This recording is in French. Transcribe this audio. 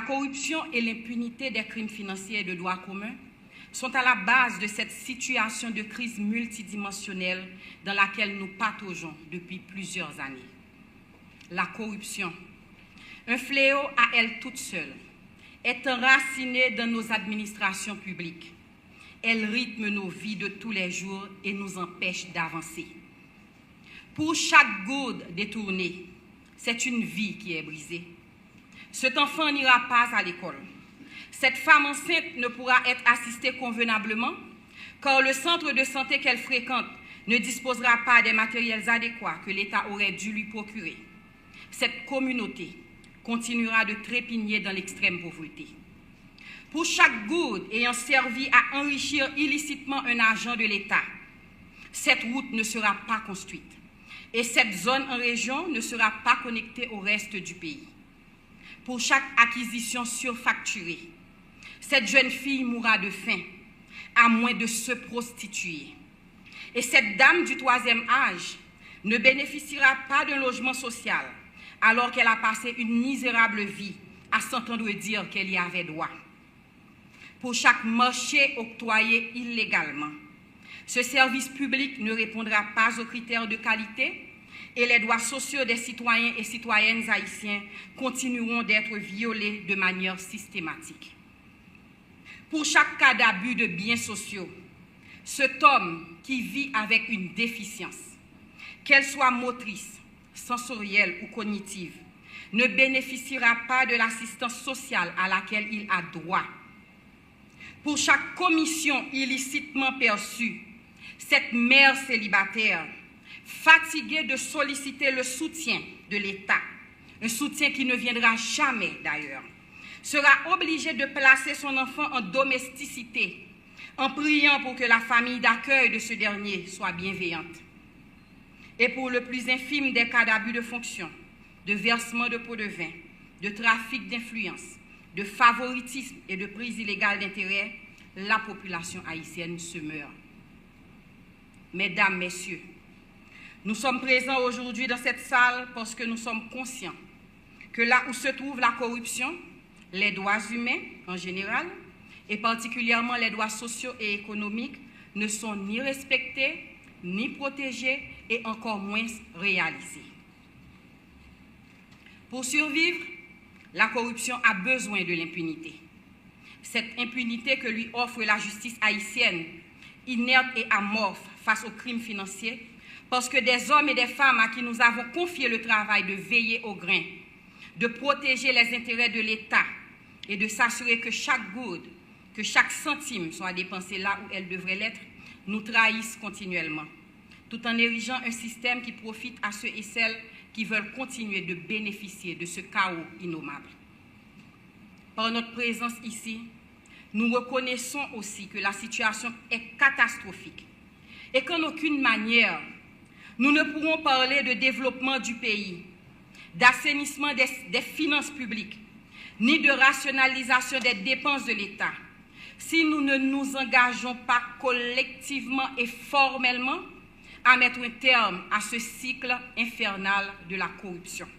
corruption et l'impunité des crimes financiers et de droit commun sont à la base de cette situation de crise multidimensionnelle dans laquelle nous pataugeons depuis plusieurs années. La corruption, un fléau à elle toute seule, est enracinée dans nos administrations publiques. Elle rythme nos vies de tous les jours et nous empêche d'avancer. Pour chaque goutte détournée, c'est une vie qui est brisée. Cet enfant n'ira pas à l'école. Cette femme enceinte ne pourra être assistée convenablement car le centre de santé qu'elle fréquente ne disposera pas des matériels adéquats que l'État aurait dû lui procurer. Cette communauté continuera de trépigner dans l'extrême pauvreté. Pour chaque goutte ayant servi à enrichir illicitement un agent de l'État, cette route ne sera pas construite et cette zone en région ne sera pas connectée au reste du pays. Pour chaque acquisition surfacturée, cette jeune fille mourra de faim, à moins de se prostituer. Et cette dame du troisième âge ne bénéficiera pas d'un logement social, alors qu'elle a passé une misérable vie à s'entendre dire qu'elle y avait droit. Pour chaque marché octroyé illégalement, ce service public ne répondra pas aux critères de qualité et les droits sociaux des citoyens et citoyennes haïtiens continueront d'être violés de manière systématique. Pour chaque cas d'abus de biens sociaux, cet homme qui vit avec une déficience, qu'elle soit motrice, sensorielle ou cognitive, ne bénéficiera pas de l'assistance sociale à laquelle il a droit. Pour chaque commission illicitement perçue, cette mère célibataire, fatiguée de solliciter le soutien de l'État, un soutien qui ne viendra jamais d'ailleurs, sera obligée de placer son enfant en domesticité, en priant pour que la famille d'accueil de ce dernier soit bienveillante. Et pour le plus infime des cas d'abus de fonction, de versement de pots de vin, de trafic d'influence, de favoritisme et de prise illégale d'intérêt, la population haïtienne se meurt. Mesdames, Messieurs, nous sommes présents aujourd'hui dans cette salle parce que nous sommes conscients que là où se trouve la corruption, les droits humains en général, et particulièrement les droits sociaux et économiques, ne sont ni respectés, ni protégés, et encore moins réalisés. Pour survivre, la corruption a besoin de l'impunité. Cette impunité que lui offre la justice haïtienne, inerte et amorphe face aux crimes financiers, parce que des hommes et des femmes à qui nous avons confié le travail de veiller au grain, de protéger les intérêts de l'État et de s'assurer que chaque goutte, que chaque centime soit dépensé là où elle devrait l'être, nous trahissent continuellement, tout en érigeant un système qui profite à ceux et celles qui veulent continuer de bénéficier de ce chaos innommable. Par notre présence ici, nous reconnaissons aussi que la situation est catastrophique et qu'en aucune manière, nous ne pourrons parler de développement du pays, d'assainissement des finances publiques, ni de rationalisation des dépenses de l'État, si nous ne nous engageons pas collectivement et formellement à mettre un terme à ce cycle infernal de la corruption.